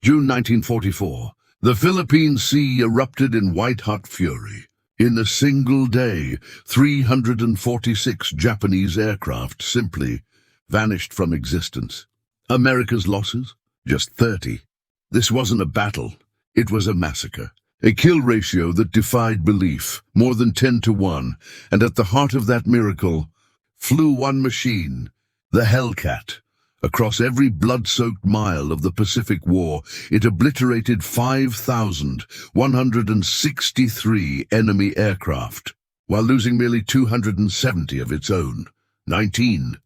June 1944. The Philippine Sea erupted in white-hot fury. In a single day, 346 Japanese aircraft simply vanished from existence. America's losses? Just 30. This wasn't a battle. It was a massacre. A kill ratio that defied belief, more than 10 to 1. And at the heart of that miracle flew one machine, the Hellcat. Across every blood-soaked mile of the Pacific War, it obliterated 5,163 enemy aircraft, while losing merely 270 of its own, 19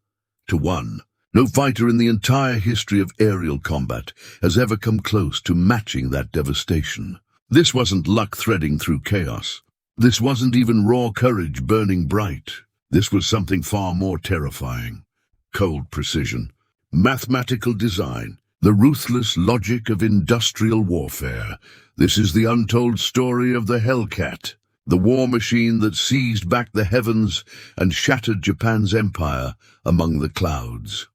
to 1. No fighter in the entire history of aerial combat has ever come close to matching that devastation. This wasn't luck threading through chaos. This wasn't even raw courage burning bright. This was something far more terrifying. Cold precision. Mathematical design, the ruthless logic of industrial warfare. This is the untold story of the Hellcat, the war machine that seized back the heavens and shattered Japan's empire among the clouds.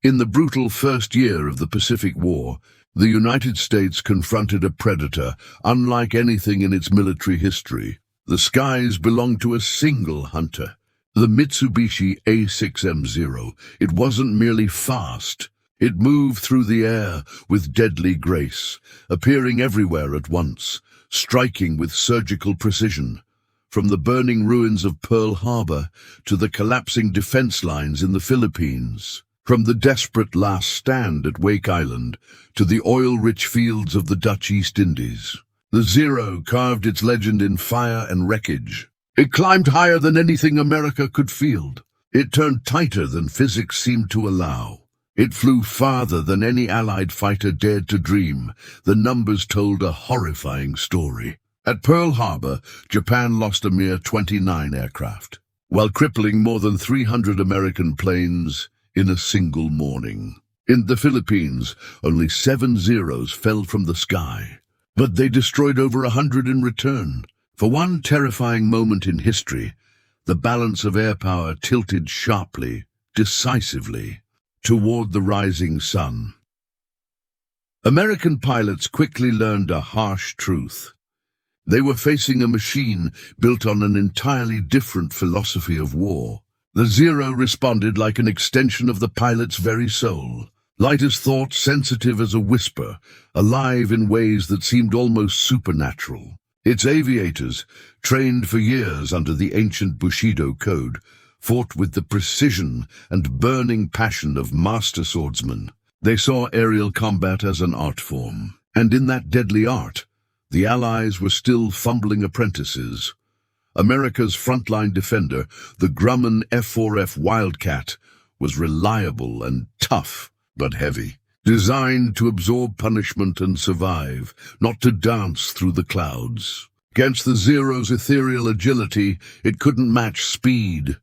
In the brutal first year of the Pacific War, the United States confronted a predator unlike anything in its military history. The skies belonged to a single hunter, the Mitsubishi A6M0. It wasn't merely fast. It moved through the air with deadly grace, appearing everywhere at once, striking with surgical precision. From the burning ruins of Pearl Harbor to the collapsing defense lines in the Philippines, from the desperate last stand at Wake Island to the oil-rich fields of the Dutch East Indies, the Zero carved its legend in fire and wreckage. It climbed higher than anything America could field. It turned tighter than physics seemed to allow. It flew farther than any Allied fighter dared to dream. The numbers told a horrifying story. At Pearl Harbor, Japan lost a mere 29 aircraft, while crippling more than 300 American planes in a single morning. In the Philippines, only 7 Zeros fell from the sky, but they destroyed over 100 in return. For one terrifying moment in history, the balance of air power tilted sharply, decisively, toward the rising sun. American pilots quickly learned a harsh truth. They were facing a machine built on an entirely different philosophy of war. The Zero responded like an extension of the pilot's very soul. Light as thought, sensitive as a whisper, alive in ways that seemed almost supernatural. Its aviators, trained for years under the ancient Bushido code, fought with the precision and burning passion of master swordsmen. They saw aerial combat as an art form, and in that deadly art, the Allies were still fumbling apprentices. America's frontline defender, the Grumman F4F Wildcat, was reliable and tough, but heavy. Designed to absorb punishment and survive, not to dance through the clouds. Against the Zero's ethereal agility, it couldn't match speed,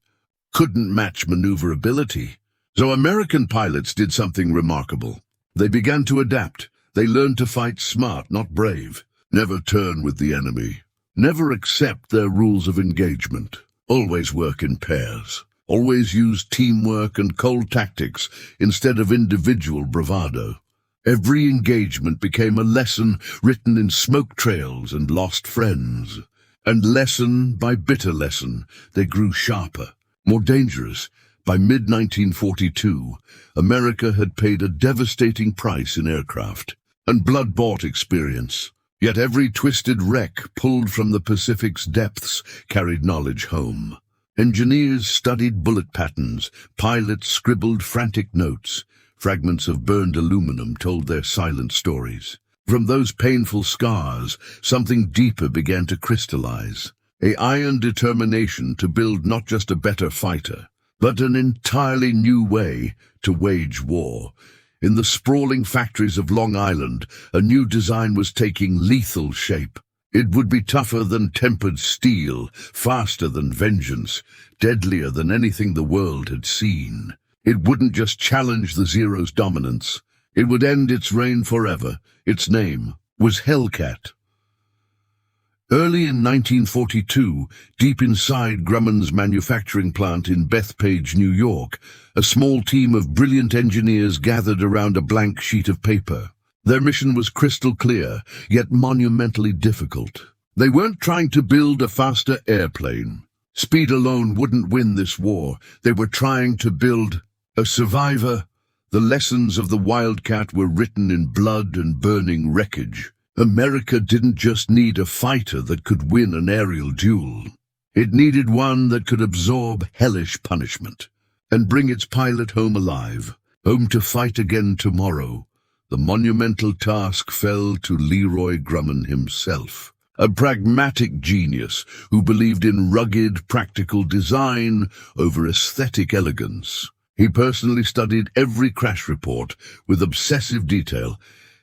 couldn't match maneuverability. So American pilots did something remarkable. They began to adapt. They learned to fight smart, not brave. Never turn with the enemy. Never accept their rules of engagement. Always work in pairs. Always use teamwork and cold tactics instead of individual bravado. Every engagement became a lesson written in smoke trails and lost friends. And lesson by bitter lesson, they grew sharper, more dangerous. By mid-1942, America had paid a devastating price in aircraft and blood-bought experience. Yet every twisted wreck pulled from the Pacific's depths carried knowledge home. Engineers studied bullet patterns, pilots scribbled frantic notes. Fragments of burned aluminum told their silent stories. From those painful scars, something deeper began to crystallize. An iron determination to build not just a better fighter, but an entirely new way to wage war. In the sprawling factories of Long Island, a new design was taking lethal shape. It would be tougher than tempered steel, faster than vengeance, deadlier than anything the world had seen. It wouldn't just challenge the Zero's dominance. It would end its reign forever. Its name was Hellcat. Early in 1942, deep inside Grumman's manufacturing plant in Bethpage, New York, a small team of brilliant engineers gathered around a blank sheet of paper. Their mission was crystal clear, yet monumentally difficult. They weren't trying to build a faster airplane. Speed alone wouldn't win this war. They were trying to build a survivor. The lessons of the Wildcat were written in blood and burning wreckage. America didn't just need a fighter that could win an aerial duel. It needed one that could absorb hellish punishment and bring its pilot home alive, home to fight again tomorrow. The monumental task fell to Leroy Grumman himself, a pragmatic genius who believed in rugged, practical design over aesthetic elegance. He personally studied every crash report with obsessive detail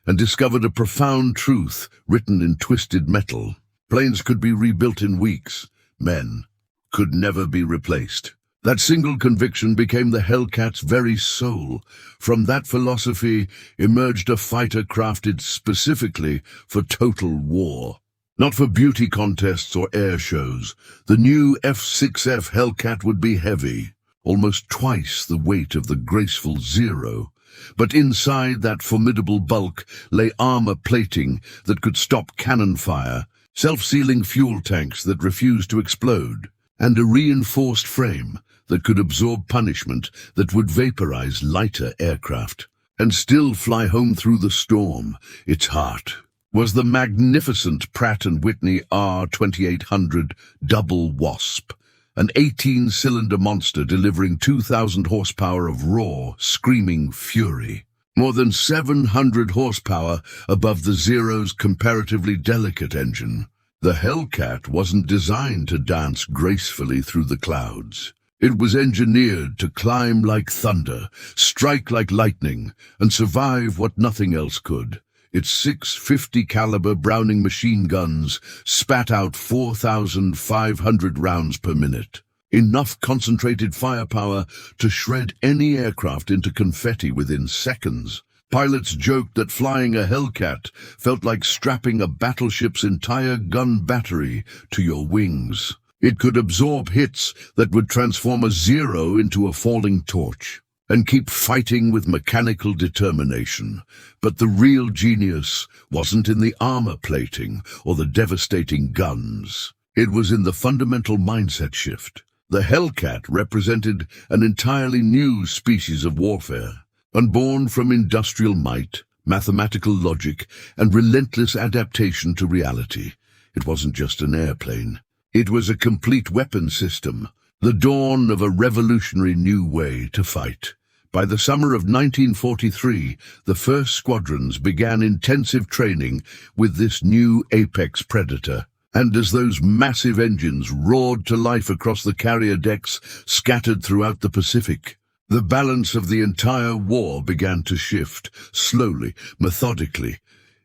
and discovered a profound truth written in twisted metal. Planes could be rebuilt in weeks. Men could never be replaced. That single conviction became the Hellcat's very soul. From that philosophy emerged a fighter crafted specifically for total war. Not for beauty contests or air shows. The new F-6F Hellcat would be heavy, almost twice the weight of the graceful Zero. But inside that formidable bulk lay armor plating that could stop cannon fire, self-sealing fuel tanks that refused to explode, and a reinforced frame that could absorb punishment that would vaporize lighter aircraft and still fly home through the storm. Its heart was the magnificent Pratt & Whitney R2800 Double Wasp, an 18-cylinder monster delivering 2,000 horsepower of raw, screaming fury. More than 700 horsepower above the Zero's comparatively delicate engine. The Hellcat wasn't designed to dance gracefully through the clouds. It was engineered to climb like thunder, strike like lightning, and survive what nothing else could. Its 650 caliber Browning machine guns spat out 4,500 rounds per minute. Enough concentrated firepower to shred any aircraft into confetti within seconds. Pilots joked that flying a Hellcat felt like strapping a battleship's entire gun battery to your wings. It could absorb hits that would transform a Zero into a falling torch and keep fighting with mechanical determination. But the real genius wasn't in the armor plating or the devastating guns. It was in the fundamental mindset shift. The Hellcat represented an entirely new species of warfare, unborn from industrial might, mathematical logic, and relentless adaptation to reality. It wasn't just an airplane. It was a complete weapon system, the dawn of a revolutionary new way to fight. By the summer of 1943, the first squadrons began intensive training with this new apex predator. And as those massive engines roared to life across the carrier decks scattered throughout the Pacific, the balance of the entire war began to shift, slowly, methodically,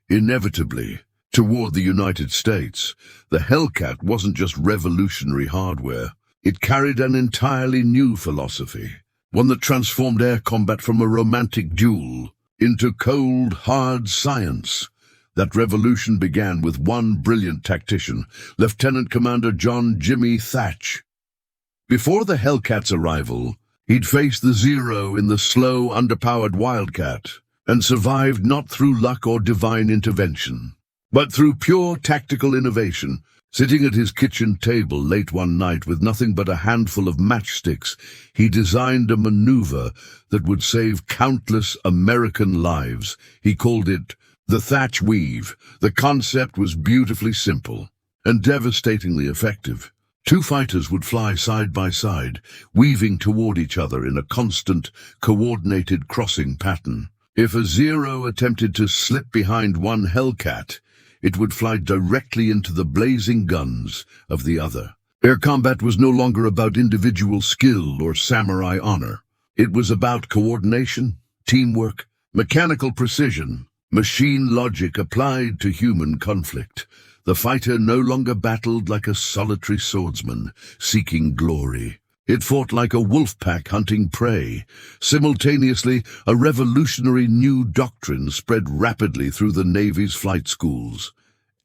inevitably, toward the United States. The Hellcat wasn't just revolutionary hardware. It carried an entirely new philosophy. One that transformed air combat from a romantic duel into cold, hard science. That revolution began with one brilliant tactician, Lieutenant Commander John Jimmy Thach. Before the Hellcat's arrival, he'd faced the Zero in the slow, underpowered Wildcat, and survived not through luck or divine intervention, but through pure tactical innovation. Sitting at his kitchen table late one night with nothing but a handful of matchsticks, he designed a maneuver that would save countless American lives. He called it the Thach Weave. The concept was beautifully simple and devastatingly effective. Two fighters would fly side by side, weaving toward each other in a constant, coordinated crossing pattern. If a Zero attempted to slip behind one Hellcat, it would fly directly into the blazing guns of the other. Air combat was no longer about individual skill or samurai honor. It was about coordination, teamwork, mechanical precision, machine logic applied to human conflict. The fighter no longer battled like a solitary swordsman seeking glory. It fought like a wolf pack hunting prey. Simultaneously, a revolutionary new doctrine spread rapidly through the Navy's flight schools.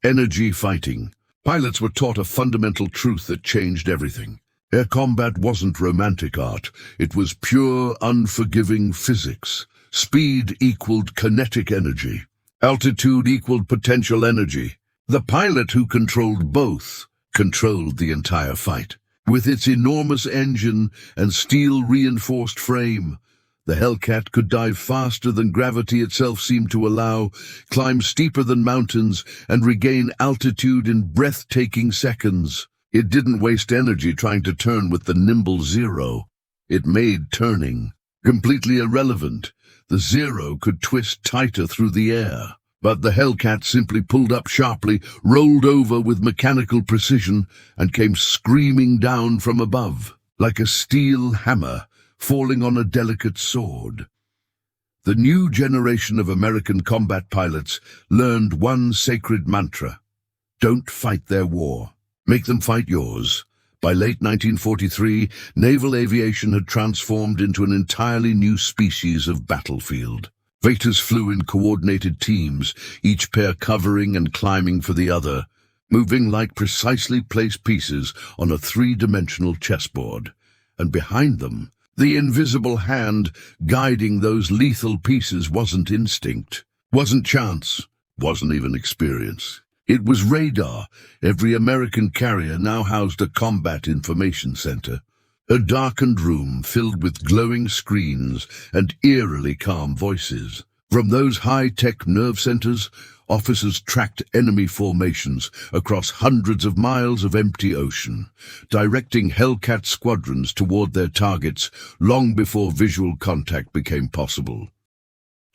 Energy fighting. Pilots were taught a fundamental truth that changed everything. Air combat wasn't romantic art. It was pure, unforgiving physics. Speed equaled kinetic energy, Altitude equaled potential energy. The pilot who controlled both controlled the entire fight. With its enormous engine and steel-reinforced frame, the Hellcat could dive faster than gravity itself seemed to allow, climb steeper than mountains, and regain altitude in breathtaking seconds. It didn't waste energy trying to turn with the nimble Zero. It made turning completely irrelevant. The Zero could twist tighter through the air, but the Hellcat simply pulled up sharply, rolled over with mechanical precision, and came screaming down from above, like a steel hammer falling on a delicate sword. The new generation of American combat pilots learned one sacred mantra: don't fight their war, make them fight yours. By late 1943, naval aviation had transformed into an entirely new species of battlefield. Fighters flew in coordinated teams, each pair covering and climbing for the other, moving like precisely placed pieces on a three-dimensional chessboard. And behind them, the invisible hand guiding those lethal pieces wasn't instinct, wasn't chance, wasn't even experience. It was radar. Every American carrier now housed a combat information center, a darkened room filled with glowing screens and eerily calm voices. From those high-tech nerve centers, officers tracked enemy formations across hundreds of miles of empty ocean, directing Hellcat squadrons toward their targets long before visual contact became possible.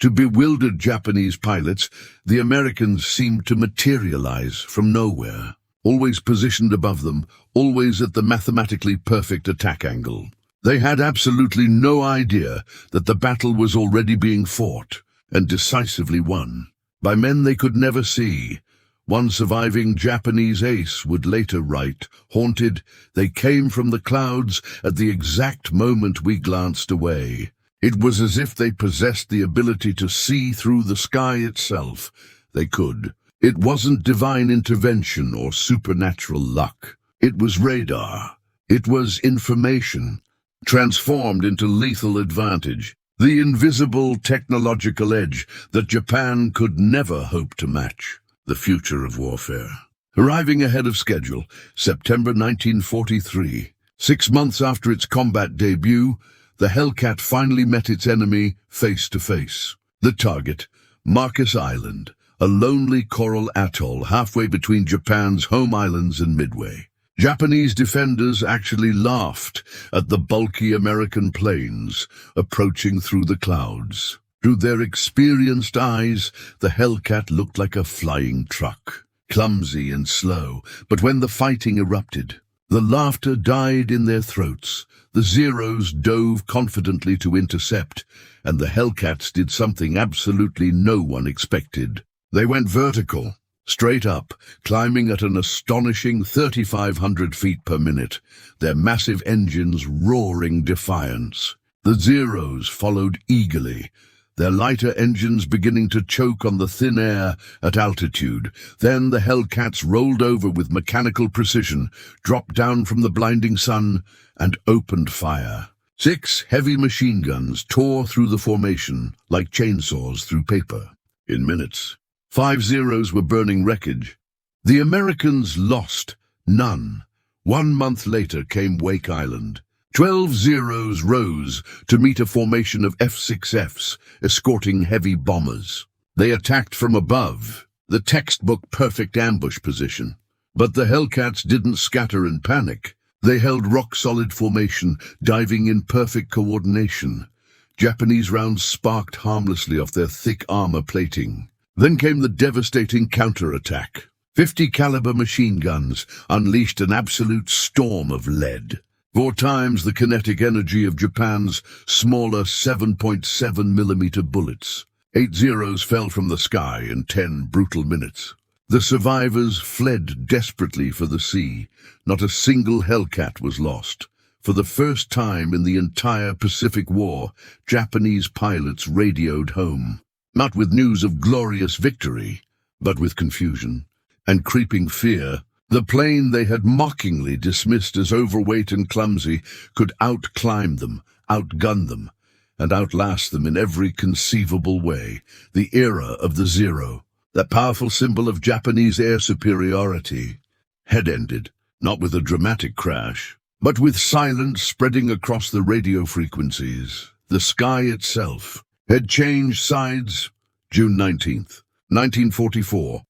To bewildered Japanese pilots, the Americans seemed to materialize from nowhere, always positioned above them, always at the mathematically perfect attack angle. They had absolutely no idea that the battle was already being fought and decisively won by men they could never see. One surviving Japanese ace would later write, "Haunted, they came from the clouds at the exact moment we glanced away. It was as if they possessed the ability to see through the sky itself. They could. It wasn't divine intervention or supernatural luck. It was radar. It was information, transformed into lethal advantage. The invisible technological edge that Japan could never hope to match. The future of warfare. Arriving ahead of schedule, September 1943. 6 months after its combat debut, the Hellcat finally met its enemy face to face. The target, Marcus Island, a lonely coral atoll halfway between Japan's home islands and Midway. Japanese defenders actually laughed at the bulky American planes approaching through the clouds. Through their experienced eyes, the Hellcat looked like a flying truck, clumsy and slow. But when the fighting erupted, the laughter died in their throats. The Zeros dove confidently to intercept, and the Hellcats did something absolutely no one expected. They went vertical, straight up, climbing at an astonishing 3,500 feet per minute, their massive engines roaring defiance. The Zeros followed eagerly, their lighter engines beginning to choke on the thin air at altitude. Then the Hellcats rolled over with mechanical precision, dropped down from the blinding sun, and opened fire. 6 heavy machine guns tore through the formation like chainsaws through paper. In minutes, 5 Zeros were burning wreckage. The Americans lost none. 1 month later came Wake Island. 12 Zeros rose to meet a formation of F-6Fs escorting heavy bombers. They attacked from above, the textbook perfect ambush position. But the Hellcats didn't scatter in panic. They held rock-solid formation, diving in perfect coordination. Japanese rounds sparked harmlessly off their thick armor plating. Then came the devastating counterattack. 50 caliber machine guns unleashed an absolute storm of lead. 4 times the kinetic energy of Japan's smaller 7.7 millimeter bullets. 8 Zeros fell from the sky in 10 brutal minutes. The survivors fled desperately for the sea. Not a single Hellcat was lost. For the first time in the entire Pacific War, Japanese pilots radioed home. Not with news of glorious victory, but with confusion and creeping fear. The plane they had mockingly dismissed as overweight and clumsy could outclimb them, outgun them, and outlast them in every conceivable way. The era of the Zero, that powerful symbol of Japanese air superiority, had ended, not with a dramatic crash, but with silence spreading across the radio frequencies. The sky itself had changed sides. June 19th, 1944.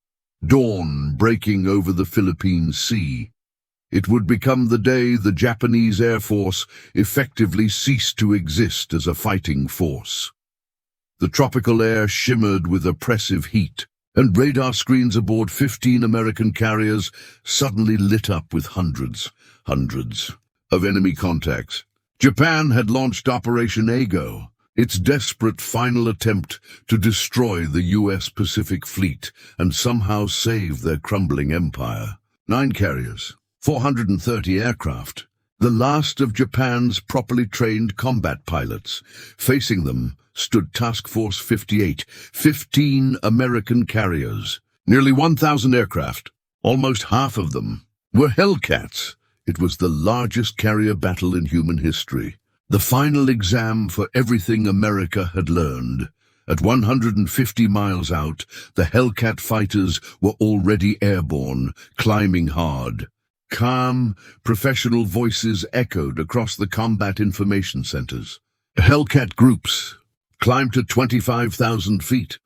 Dawn breaking over the Philippine Sea. It would become the day the Japanese Air Force effectively ceased to exist as a fighting force. The tropical air shimmered with oppressive heat, and radar screens aboard 15 American carriers suddenly lit up with hundreds of enemy contacts. Japan had launched Operation Ago, its desperate final attempt to destroy the U.S. Pacific Fleet and somehow save their crumbling empire. 9 carriers, 430 aircraft, the last of Japan's properly trained combat pilots. Facing them stood Task Force 58, 15 American carriers, nearly 1,000 aircraft. Almost half of them were Hellcats. It was the largest carrier battle in human history, the final exam for everything America had learned. At 150 miles out, the Hellcat fighters were already airborne, climbing hard. Calm, professional voices echoed across the combat information centers. Hellcat groups climbed to 25,000 feet.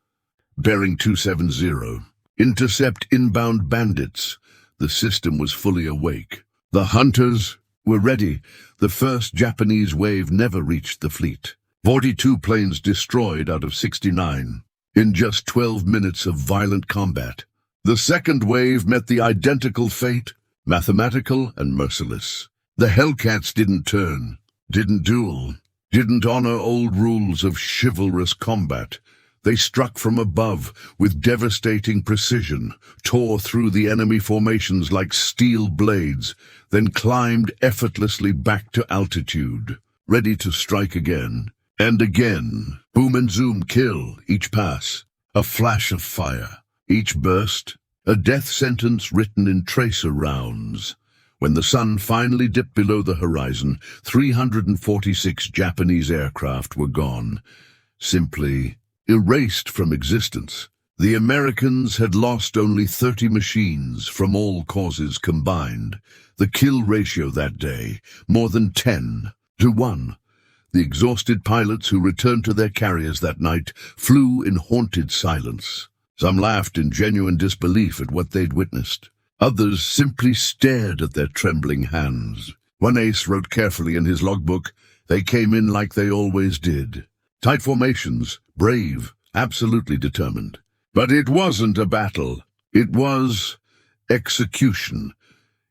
Bearing 270. Intercept inbound bandits. The system was fully awake. The hunters were ready. The first Japanese wave never reached the fleet. 42 planes destroyed out of 69 in just 12 minutes of violent combat. The second wave met the identical fate, mathematical and merciless. The Hellcats didn't turn, didn't duel, didn't honor old rules of chivalrous combat. They struck from above with devastating precision, tore through the enemy formations like steel blades, then climbed effortlessly back to altitude, ready to strike again and again. Boom and zoom, kill, each pass, a flash of fire, each burst, a death sentence written in tracer rounds. When the sun finally dipped below the horizon, 346 Japanese aircraft were gone, simply erased from existence. The Americans had lost only 30 machines from all causes combined. The kill ratio that day, more than 10 to 1. The exhausted pilots who returned to their carriers that night flew in haunted silence. Some laughed in genuine disbelief at what they'd witnessed. Others simply stared at their trembling hands. One ace wrote carefully in his logbook, "They came in like they always did. Tight formations, brave, absolutely determined." But it wasn't a battle. It was execution.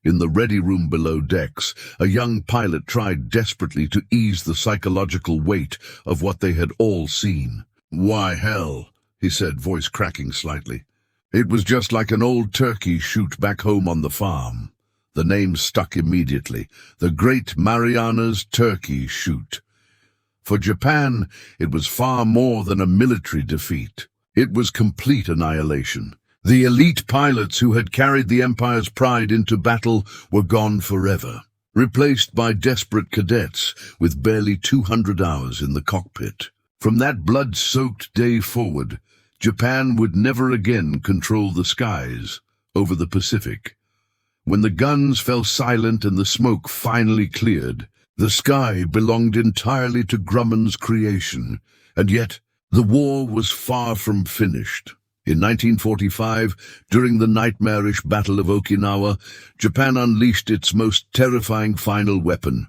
In the ready room below decks, a young pilot tried desperately to ease the psychological weight of what they had all seen. "Why, hell," he said, voice cracking slightly. "It was just like an old turkey shoot back home on the farm." The name stuck immediately. The Great Marianas Turkey Shoot. For Japan, it was far more than a military defeat. It was complete annihilation. The elite pilots who had carried the Empire's pride into battle were gone forever, replaced by desperate cadets with barely 200 hours in the cockpit. From that blood-soaked day forward, Japan would never again control the skies over the Pacific. When the guns fell silent and the smoke finally cleared, the sky belonged entirely to Grumman's creation, and yet the war was far from finished. In 1945, during the nightmarish Battle of Okinawa, Japan unleashed its most terrifying final weapon,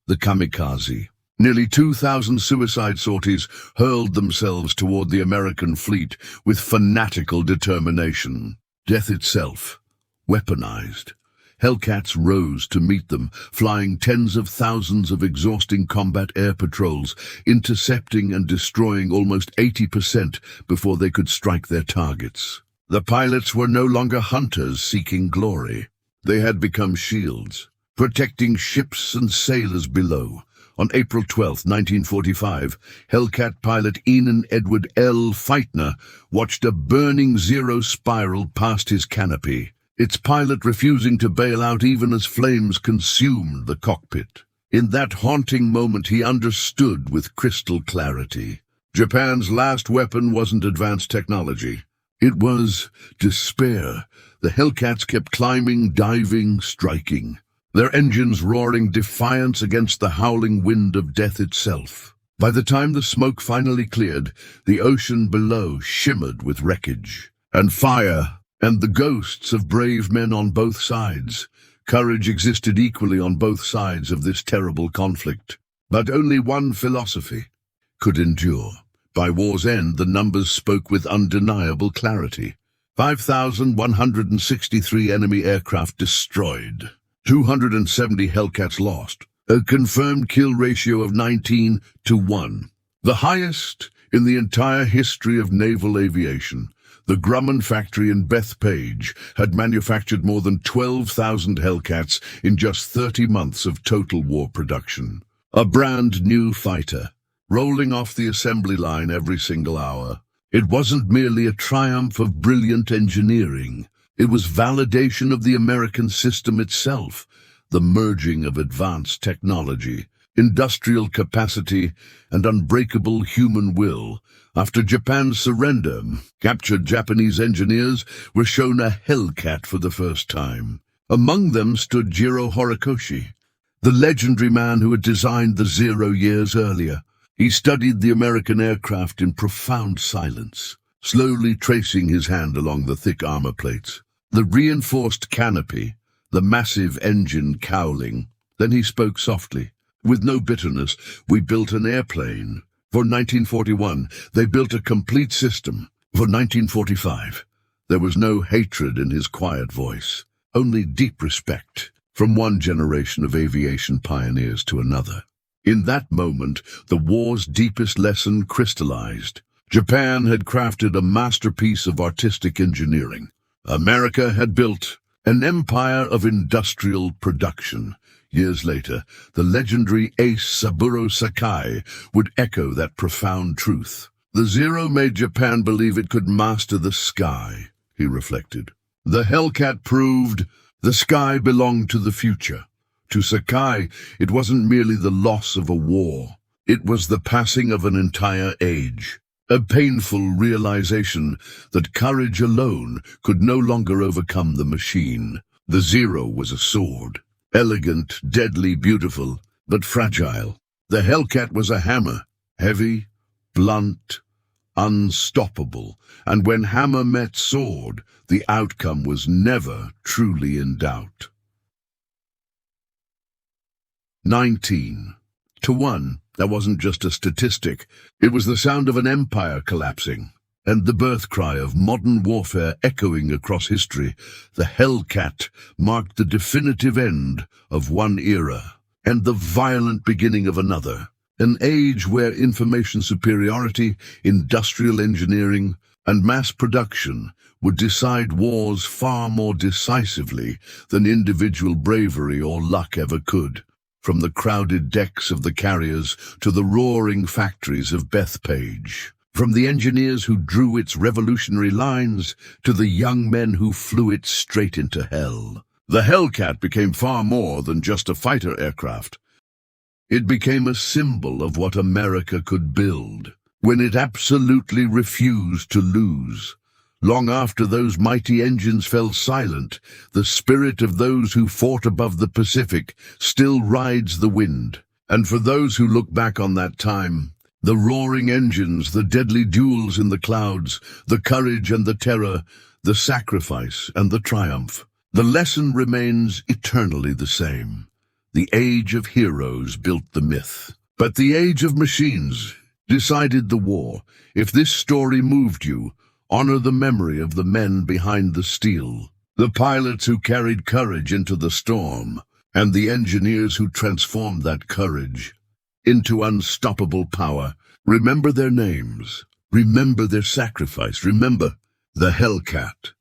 the kamikaze. Nearly 2,000 suicide sorties hurled themselves toward the American fleet with fanatical determination. Death itself, weaponized. Hellcats rose to meet them, flying tens of thousands of exhausting combat air patrols, intercepting and destroying almost 80% before they could strike their targets. The pilots were no longer hunters seeking glory. They had become shields, protecting ships and sailors below. On April 12, 1945, Hellcat pilot Enan Edward L. Feitner watched a burning Zero spiral past his canopy, its pilot refusing to bail out even as flames consumed the cockpit. In that haunting moment, he understood with crystal clarity. Japan's last weapon wasn't advanced technology. It was despair. The Hellcats kept climbing, diving, striking, their engines roaring defiance against the howling wind of death itself. By the time the smoke finally cleared, the ocean below shimmered with wreckage and fire and the ghosts of brave men on both sides. Courage existed equally on both sides of this terrible conflict. But only one philosophy could endure. By war's end, the numbers spoke with undeniable clarity. 5,163 enemy aircraft destroyed, 270 Hellcats lost, a confirmed kill ratio of 19-1, the highest in the entire history of naval aviation. The Grumman factory in Bethpage had manufactured more than 12,000 Hellcats in just 30 months of total war production. A brand new fighter, rolling off the assembly line every single hour. It wasn't merely a triumph of brilliant engineering. It was validation of the American system itself, the merging of advanced technology, industrial capacity, and unbreakable human will. After Japan's surrender, captured Japanese engineers were shown a Hellcat for the first time. Among them stood Jiro Horikoshi, the legendary man who had designed the Zero years earlier. He studied the American aircraft in profound silence, slowly tracing his hand along the thick armor plates, the reinforced canopy, the massive engine cowling. Then he spoke softly, with no bitterness. "We built an airplane. For 1941, they built a complete system. For 1945, there was no hatred in his quiet voice, only deep respect, from one generation of aviation pioneers to another." In that moment, the war's deepest lesson crystallized. Japan had crafted a masterpiece of artistic engineering. America had built an empire of industrial production. Years later, the legendary ace Saburo Sakai would echo that profound truth. "The Zero made Japan believe it could master the sky," he reflected. "The Hellcat proved the sky belonged to the future." To Sakai, it wasn't merely the loss of a war. It was the passing of an entire age. A painful realization that courage alone could no longer overcome the machine. The Zero was a sword. Elegant, deadly, beautiful, but fragile. The Hellcat was a hammer. Heavy, blunt, unstoppable. And when hammer met sword, the outcome was never truly in doubt. 19-1. That wasn't just a statistic. It was the sound of an empire collapsing, and the birth cry of modern warfare echoing across history. The Hellcat marked the definitive end of one era, and the violent beginning of another. An age where information superiority, industrial engineering, and mass production would decide wars far more decisively than individual bravery or luck ever could. From the crowded decks of the carriers to the roaring factories of Bethpage, from the engineers who drew its revolutionary lines to the young men who flew it straight into hell, the Hellcat became far more than just a fighter aircraft. It became a symbol of what America could build when it absolutely refused to lose. Long after those mighty engines fell silent, the spirit of those who fought above the Pacific still rides the wind. And for those who look back on that time, the roaring engines, the deadly duels in the clouds, the courage and the terror, the sacrifice and the triumph, the lesson remains eternally the same. The age of heroes built the myth, but the age of machines decided the war. If this story moved you, honor the memory of the men behind the steel, the pilots who carried courage into the storm, and the engineers who transformed that courage into unstoppable power. Remember their names. Remember their sacrifice. Remember the Hellcat.